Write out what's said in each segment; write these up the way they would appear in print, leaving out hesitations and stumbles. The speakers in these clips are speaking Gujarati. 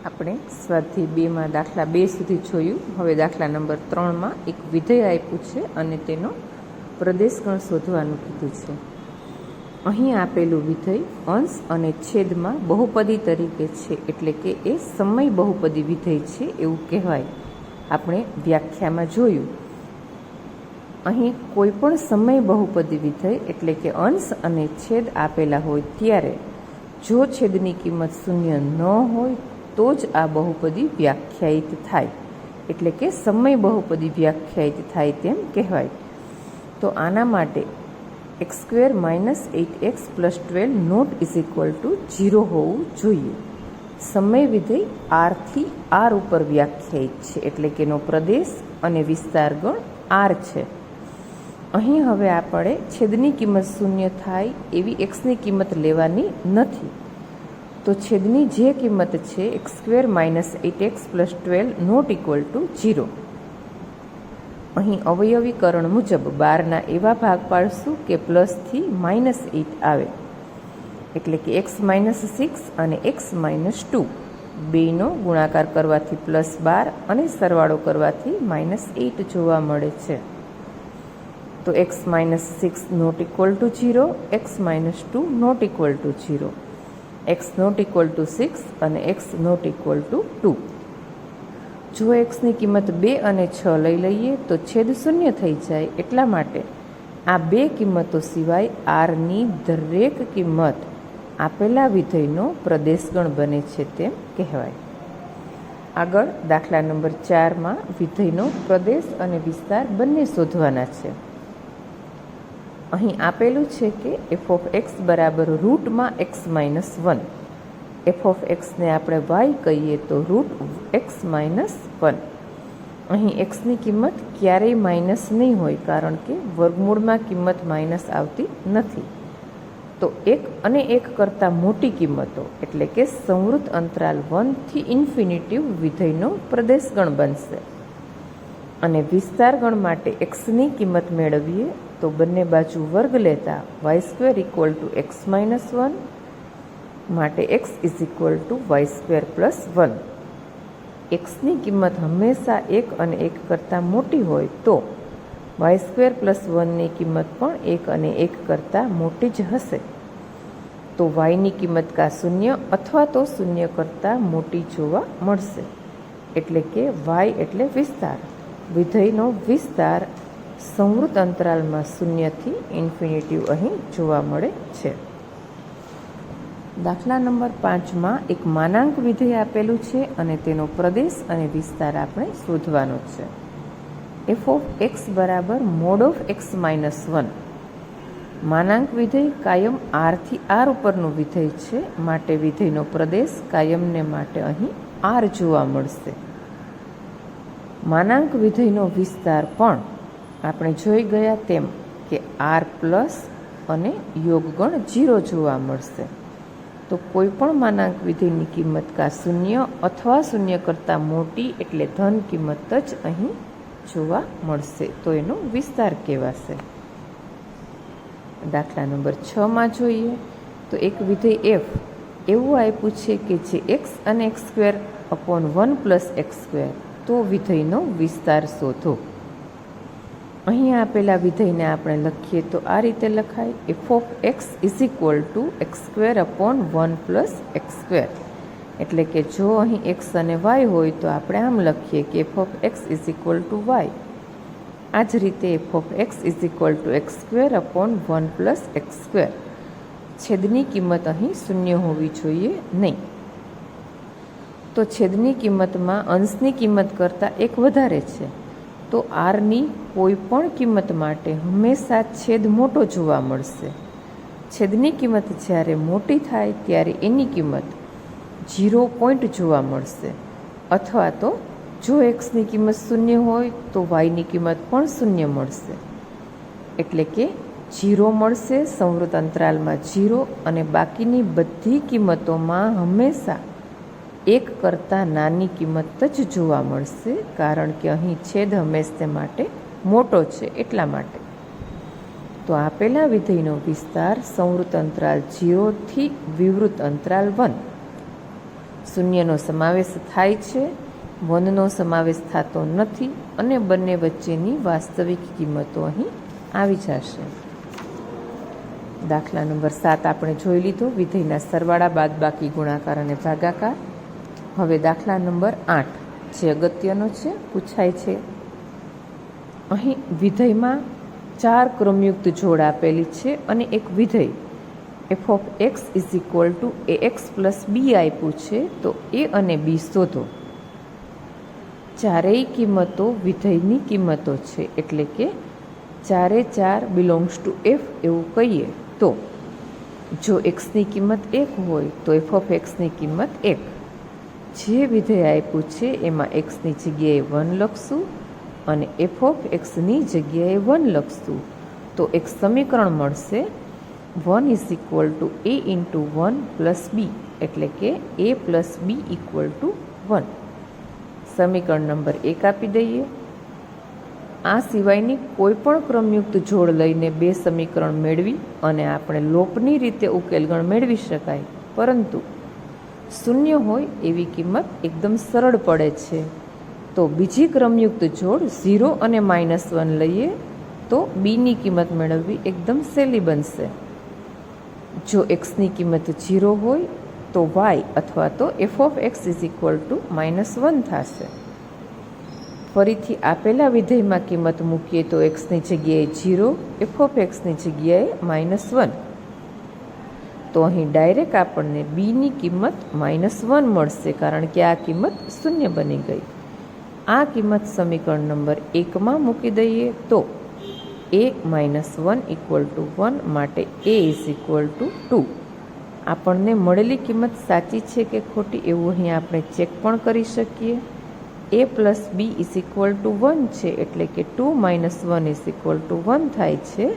આપણે સ્વાધ્યાય 2માં દાખલા 2 સુધી જોયું. હવે દાખલા નંબર 3માં એક વિધેય આપ્યું છે અને તેનો પ્રદેશગણ શોધવાનું કીધું છે. અહીં આપેલું વિધેય અંશ અને છેદમાં બહુપદી તરીકે છે, એટલે કે એ સમય બહુપદી વિધેય છે એવું કહેવાય. આપણે વ્યાખ્યામાં જોયું. અહીં કોઈ પણ સમય બહુપદી વિધેય એટલે કે અંશ અને છેદ આપેલા હોય ત્યારે જો છેદની કિંમત શૂન્ય ન હોય તો જ આ બહુપદી વ્યાખ્યાયિત થાય, એટલે કે સમય બહુપદી વ્યાખ્યાયિત થાય તેમ કહેવાય. તો આના માટે x² - 8x + 12 not is equal to 0 હોવું જોઈએ. સમય વિધેય r થી r ઉપર વ્યાખ્યાયિત છે, એટલે કે એનો પ્રદેશ અને વિસ્તાર ગણ r છે. અહીં હવે આપણે છેદની કિંમત શૂન્ય થાય એવી xની કિંમત લેવાની નથી. તો છેદની જે કિંમત છે x² - 8x + 12 not equal to 0. અહીં અવયવીકરણ મુજબ 12ના એવા ભાગ પાડશું કે પ્લસથી -8 આવે, એટલે કે x - 6 અને x - 2 બેનો ગુણાકાર કરવાથી +12 અને સરવાળો કરવાથી -8 જોવા મળે છે. તો x - 6 not equal to 0, x - 2 not equal to 0, x not equal to 6 અને x નોટ ઇક્વલ ટુ 2. જો xની કિંમત 2 અને 6 લઈ લઈએ તો છેદ શૂન્ય થઈ જાય. એટલા માટે આ બે કિંમતો સિવાય rની દરેક કિંમત આપેલા વિધેયનો પ્રદેશગણ બને છે તેમ કહેવાય. આગળ દાખલા નંબર 4માં વિધેયનો પ્રદેશ અને વિસ્તાર બંને શોધવાના છે. અહીં આપેલું છે કે f(x) બરાબર રૂટમાં x - 1. f(x) ને આપણે y કહીએ તો √x - 1. અહીં xની કિંમત ક્યારેય માઇનસ નહીં હોય, કારણ કે વર્ગમૂળમાં કિંમત માઇનસ આવતી નથી. તો 1 અને 1 કરતાં મોટી કિંમતો એટલે કે સંવૃત અંતરાલ 1 થી ઇન્ફિનિટિવ વિધેયનો પ્રદેશગણ બનશે. અને વિસ્તારગણ માટે xની કિંમત મેળવીએ તો બંને બાજુ વર્ગ લેતા y² = x - 1 માટે x = y² + 1. xની કિંમત હંમેશા 1 અને 1 કરતાં મોટી હોય તો y² + 1ની કિંમત પણ 1 અને 1 કરતાં મોટી જ હશે. તો yની કિંમત કાં શૂન્ય અથવા તો શૂન્ય કરતાં મોટી જોવા મળશે, એટલે કે y એટલે વિસ્તાર. વિધેયનો વિસ્તાર સંવૃત અંતરાલમાં 0 થી ઇન્ફિનિટિવ અહીં જોવા મળે છે. દાખલા નંબર 5માં એક માનાંક વિધેય આપેલું છે અને તેનો પ્રદેશ અને વિસ્તાર આપણે શોધવાનો છે. f(x) બરાબર |x - 1. માનાંક વિધેય કાયમ r થી r ઉપરનું વિધેય છે, માટે વિધેયનો પ્રદેશ કાયમને માટે અહીં r જોવા મળશે. માનાંક વિધેયનો વિસ્તાર પણ આપણે જોઈ ગયા તેમ કે r પ્લસ અને યોગગણ 0 જોવા મળશે. તો કોઈ પણ માનાંક વિધેયની કિંમત કાં શૂન્ય અથવા શૂન્ય કરતાં મોટી એટલે ધન કિંમત જ અહીં જોવા મળશે, તો એનો વિસ્તાર કહેવાશે. દાખલા નંબર 6માં જોઈએ તો એક વિધેય f એવું આપ્યું છે કે જે x અને x² / 1 + x². તો વિધેયનો વિસ્તાર શોધો. અહીં આપેલા વિધેયને આપણે લખીએ તો આ રીતે લખાય: f(x) = x² / 1 + x². એટલે કે જો અહીં x અને y હોય તો આપણે આમ લખીએ કે f(x) = y. આ જ રીતે f(x) = x² / 1 + x². છેદની કિંમત અહીં શૂન્ય હોવી જોઈએ નહીં. તો છેદની કિંમતમાં અંશની કિંમત કરતાં 1 વધારે છે. તો rની કોઈ પણ કિંમત માટે હંમેશા છેદ મોટો જોવા મળશે. છેદની કિંમત જ્યારે મોટી થાય ત્યારે એની કિંમત 0 પોઈન્ટ જોવા મળશે. અથવા તો જો xની કિંમત શૂન્ય હોય તો yની કિંમત પણ શૂન્ય મળશે. એટલે કે 0 મળશે, સંવૃત અંતરાલમાં 0, અને બાકીની બધી કિંમતોમાં હંમેશા 1 કરતાં નાની કિંમત જ જોવા મળશે, કારણ કે અહીં છેદ હંમેશા માટે મોટો છે એટલા માટે. તો આપેલા વિધેયનો વિસ્તાર સંવૃત અંતરાલ 0 થી વિવૃત અંતરાલ 1. શૂન્યનો સમાવેશ થાય છે, 1નો સમાવેશ થતો નથી અને બંને વચ્ચેની વાસ્તવિક કિંમતો અહીં આવી જશે. દાખલા નંબર 7 આપણે જોઈ લીધો, વિધેયના સરવાળા, બાદબાકી, ગુણાકાર અને ભાગાકાર. હવે દાખલા નંબર 8 જે અગત્યનો છે, પૂછાય છે. અહીં વિધેયમાં 4 ક્રમયુક્ત જોડ આપેલી છે અને એક વિધેય f of x is equal to ax plus b આપ્યું છે. તો a અને b શોધો. ચારેય કિંમતો વિધેયની કિંમતો છે, એટલે કે 4 એ 4 બિલોંગ્સ ટુ f એવું કહીએ તો જો xની કિંમત 1 હોય તો f ઓફ xની કિંમત 1. જે વિધેય આપ્યું છે એમાં xની જગ્યાએ 1 લખશું અને f ઓફ xની જગ્યાએ 1 લખશું તો એક સમીકરણ મળશે. 1 is equal to a into 1 plus b, એટલે કે a plus b equal to 1. સમીકરણ નંબર 1 આપી દઈએ. આ સિવાયની કોઈ પણ ક્રમયુક્ત જોડ લઈને 2 સમીકરણ મેળવી અને આપણે લોપની રીતે ઉકેલગણ મેળવી શકાય, પરંતુ શૂન્ય હોય એવી કિંમત એકદમ સરળ પડે છે. તો બીજી ક્રમયુક્ત જોડ 0 અને -1 લઈએ તો બીની કિંમત મેળવવી એકદમ સહેલી બનશે. જો એક્સની કિંમત 0 હોય તો y અથવા તો f of x is equal to -1 થશે. ફરીથી આપેલા વિધેયમાં કિંમત મૂકીએ તો એક્સની જગ્યાએ 0, f ઓફ એક્સની જગ્યાએ -1. તો અહીં ડાયરેક્ટ આપણને બીની કિંમત -1 મળશે, કારણ કે આ કિંમત શૂન્ય બની ગઈ. આ કિંમત સમીકરણ નંબર 1માં મૂકી દઈએ તો a -1 ઇક્વલ ટુ 1 માટે a ઇઝ ઇક્વલ ટુ 2. આપણને મળેલી કિંમત સાચી છે કે ખોટી એવું અહીં આપણે ચેક પણ કરી શકીએ. a plus b is equal to 1 છે, એટલે કે 2 - 1 ઇઝ ઇક્વલ ટુ 1 થાય છે.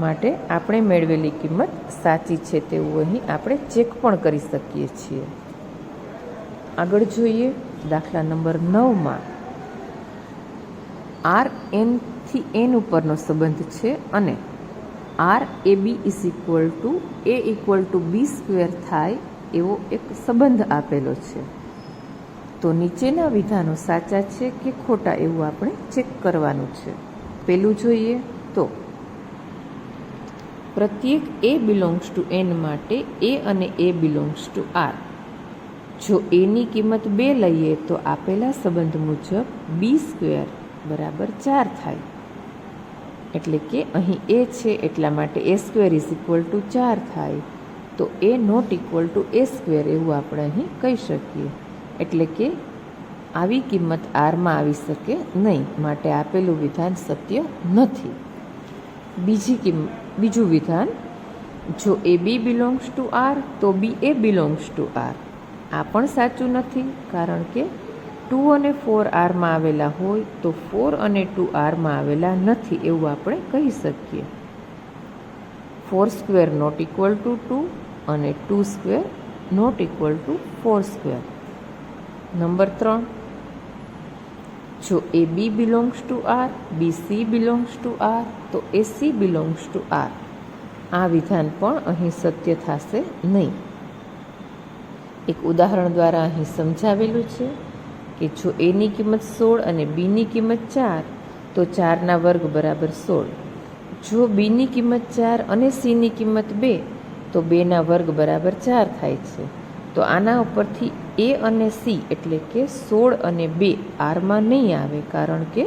માટે આપણે મેળવેલી કિંમત સાચી છે તેવું અહીં આપણે ચેક પણ કરી શકીએ છીએ. આગળ જોઈએ દાખલા નંબર 9માં r n થી n ઉપરનો સંબંધ છે અને r a b is equal to a equal to b square થાય એવો એક સંબંધ આપેલો છે. તો નીચેના વિધાનો સાચા છે કે ખોટા એવું આપણે ચેક કરવાનું છે. પહેલું જોઈએ તો પ્રત્યેક a બિલોંગ્સ ટુ n માટે a અને a બિલોંગ્સ ટુ r. જો એની કિંમત 2 લઈએ તો આપેલા સંબંધ મુજબ b સ્ક્વેર બરાબર 4 થાય. એટલે કે અહીં a છે એટલા માટે a square is equal to 4 થાય. તો a not equal to a square એવું આપણે અહીં કહી શકીએ. એટલે કે આવી કિંમત આરમાં આવી શકે નહીં, માટે આપેલું વિધાન સત્ય નથી. બીજું વિધાન, જો a b belongs to R તો બી એ બિલોંગ્સ ટુ આર. આ પણ સાચું નથી, કારણ કે 2 અને 4 આરમાં આવેલા હોય તો 4 અને 2 આરમાં આવેલા નથી એવું આપણે કહી શકીએ. 4 સ્ક્વેર નોટ ઇક્વલ ટુ 2 અને 2 square not equal to 4 square. Number 3, જો a b belongs to R, b c belongs to R તો a c belongs to R. આ વિધાન પણ અહીં સત્ય થશે નહીં. એક ઉદાહરણ દ્વારા અહીં સમજાવેલું છે કે જો એની કિંમત 16 અને બીની કિંમત 4 તો 4ના વર્ગ બરાબર 16. જો બીની કિંમત 4 અને સીની કિંમત 2 તો 2ના વર્ગ બરાબર 4 થાય છે. તો આના ઉપરથી એ અને સી એટલે કે 16 અને 2 આરમાં નહીં આવે, કારણ કે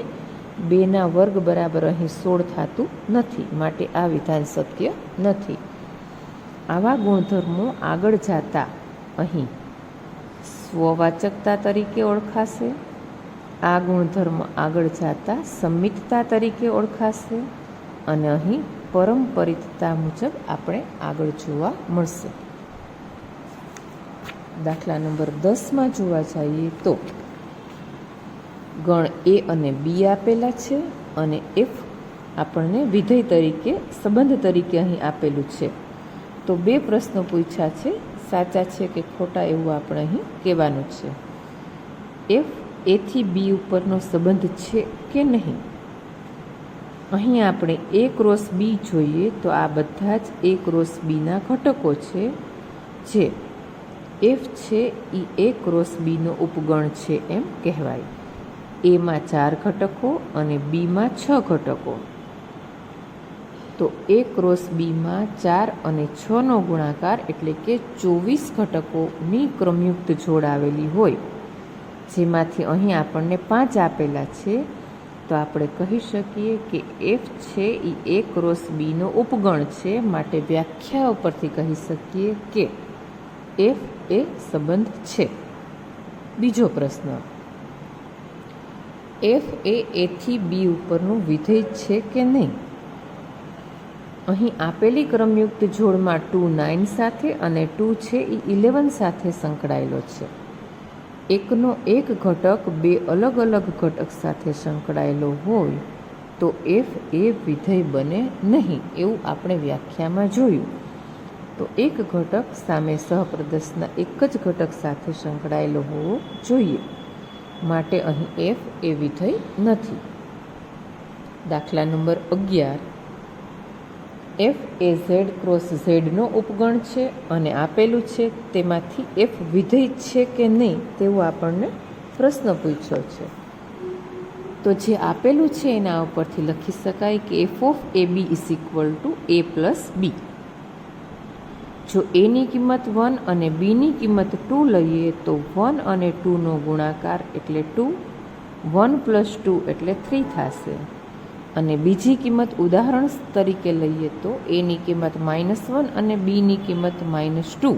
2ના વર્ગ બરાબર અહીં 16 થતું નથી, માટે આ વિધાન સત્ય નથી. આવા ગુણધર્મો આગળ જતા અહીં સ્વવાચકતા તરીકે ઓળખાશે. આ ગુણધર્મ આગળ જતા સંમિતતા તરીકે ઓળખાશે અને અહીં પરંપરિતતા મુજબ આપણે આગળ જોવા મળશે. દાખલા નંબર 10માં જોવા જઈએ તો ગણ એ અને બી આપેલા છે અને એફ આપણને વિધેય તરીકે સંબંધ તરીકે અહીં આપેલું છે. તો 2 પ્રશ્નો પૂછ્યા છે, સાચા છે કે ખોટા એવું આપણે અહીં કહેવાનું છે. એફ એથી બી ઉપરનો સંબંધ છે કે નહીં. અહીં આપણે એ ક્રોસ બી જોઈએ તો આ બધા જ એ ક્રોસ બીના ઘટકો છે, જે એફ છે એ એ ક્રોસ બીનો ઉપગણ છે એમ કહેવાય. એમાં 4 ઘટકો અને બીમાં 6 ઘટકો. તો એ ક્રોસ બીમાં 4 અને 6નો ગુણાકાર એટલે કે 24 ઘટકોની ક્રમયુક્ત જોડ આવેલી હોય, જેમાંથી અહીં આપણને 5 આપેલા છે. તો આપણે કહી શકીએ કે એફ છે એ એ ક્રોસ બીનો ઉપગણ છે. માટે વ્યાખ્યા ઉપરથી કહી શકીએ કે એફ એ સંબંધ છે. બીજો પ્રશ્ન, એફ એ એથી બી ઉપરનું વિધેય છે કે નહીં? અહીં આપેલી ક્રમયુક્ત જોડમાં 2 9 સાથે અને 2 છે એ 11 સાથે સંકળાયેલો છે. એકનો એક ઘટક 2 અલગ અલગ ઘટક સાથે સંકળાયેલો હોય તો એફ એ વિધેય બને નહીં, એવું આપણે વ્યાખ્યામાં જોયું. તો એક ઘટક સામે સહપ્રદર્શના એક જ ઘટક સાથે સંકળાયેલો હોવો જોઈએ. માટે અહીં એફ એ વિધેય નથી. દાખલા number 11, F A Z cross ઝેડનો ઉપગણ છે અને આપેલું છે તેમાંથી એફ વિધેય છે કે નહીં તેવું આપણને પ્રશ્ન પૂછ્યો છે. તો જે આપેલું છે એના ઉપરથી લખી શકાય કે f of a b is equal to a plus b. જો એની કિંમત 1 અને બીની કિંમત 2 લઈએ તો 1 અને 2નો ગુણાકાર એટલે 2, 1 પ્લસ 2 એટલે 3 થશે. અને બીજી કિંમત ઉદાહરણ તરીકે લઈએ તો એની કિંમત -1 અને બીની કિંમત -2.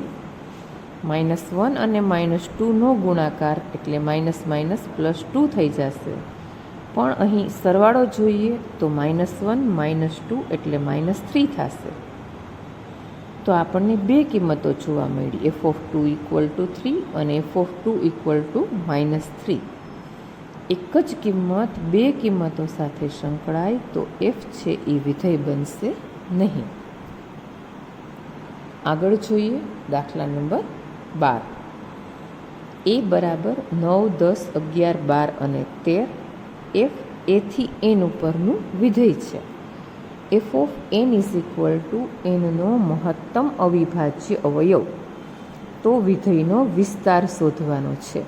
-1 અને -2નો ગુણાકાર એટલે -+2 થઈ જશે. પણ અહીં સરવાળો જોઈએ તો -1 -2 એટલે -3 થશે. તો આપણને બે કિંમતો જોવા મળી, એફ ઓફ 2 ઇક્વલ ટુ 3 અને એફ ઓફ 2 ઇક્વલ ટુ -3. એક જ કિંમત બે કિંમતો સાથે સંકળાય તો એફ છે એ વિધેય બનશે નહીં. આગળ જોઈએ દાખલા નંબર 12. એ બરાબર 9, 10, 11, 12 અને 13 એફ એથી એન ઉપરનું વિધેય છે. F of n is equal to એનનો મહત્તમ અવિભાજ્ય અવયવ. તો વિધેયનો વિસ્તાર શોધવાનો છે.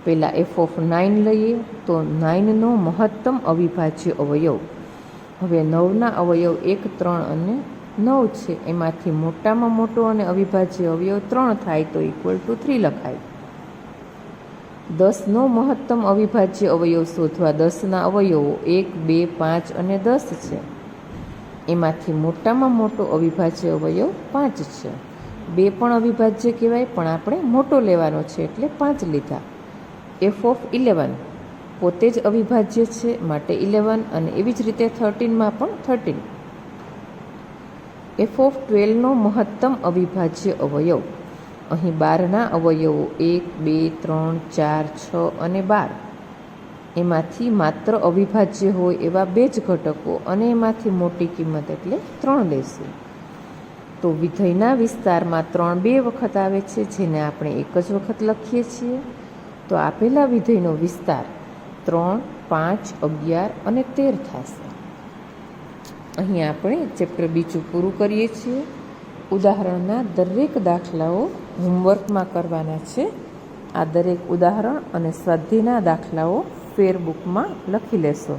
પહેલાં એફ ઓફ 9 લઈએ તો 9નો મહત્તમ અવિભાજ્ય અવયવ. હવે 9ના અવયવ 1, 3 અને 9 છે. એમાંથી મોટામાં મોટો અને અવિભાજ્ય અવયવ 3 થાય તો ઇક્વલ ટુ 3 લખાય. 10નો મહત્તમ અવિભાજ્ય અવયવ શોધવા 10ના અવયવો 1, 2, 5 અને 10 છે. એમાંથી મોટામાં મોટો અવિભાજ્ય અવયવ 5 છે. 2 પણ અવિભાજ્ય કહેવાય પણ આપણે મોટો લેવાનો છે એટલે 5 લીધા. એફ ઓફ 11 પોતે જ અવિભાજ્ય છે માટે 11 અને એવી જ રીતે 13માં પણ 13. એફ ઓફ 12નો મહત્તમ અવિભાજ્ય અવયવ. અહીં 12ના અવયવો 1, 2, 3, 4, 6 અને 12. એમાંથી માત્ર અવિભાજ્ય હોય એવા 2 જ ઘટકો અને એમાંથી મોટી કિંમત એટલે 3 લેશું. તો વિધેયના વિસ્તારમાં 3 2 વખત આવે છે, જેને આપણે એક જ વખત લખીએ છીએ. તો આપેલા વિધેયનો વિસ્તાર 3, 5, 11 અને 13 થશે. અહીં આપણે ચેપ્ટર બીજું પૂરું કરીએ છીએ. ઉદાહરણના દરેક દાખલાઓ હોમવર્કમાં કરવાના છે. આ દરેક ઉદાહરણ અને સ્વાધ્યાયના દાખલાઓ ફેરબુકમાં લખી લેશો.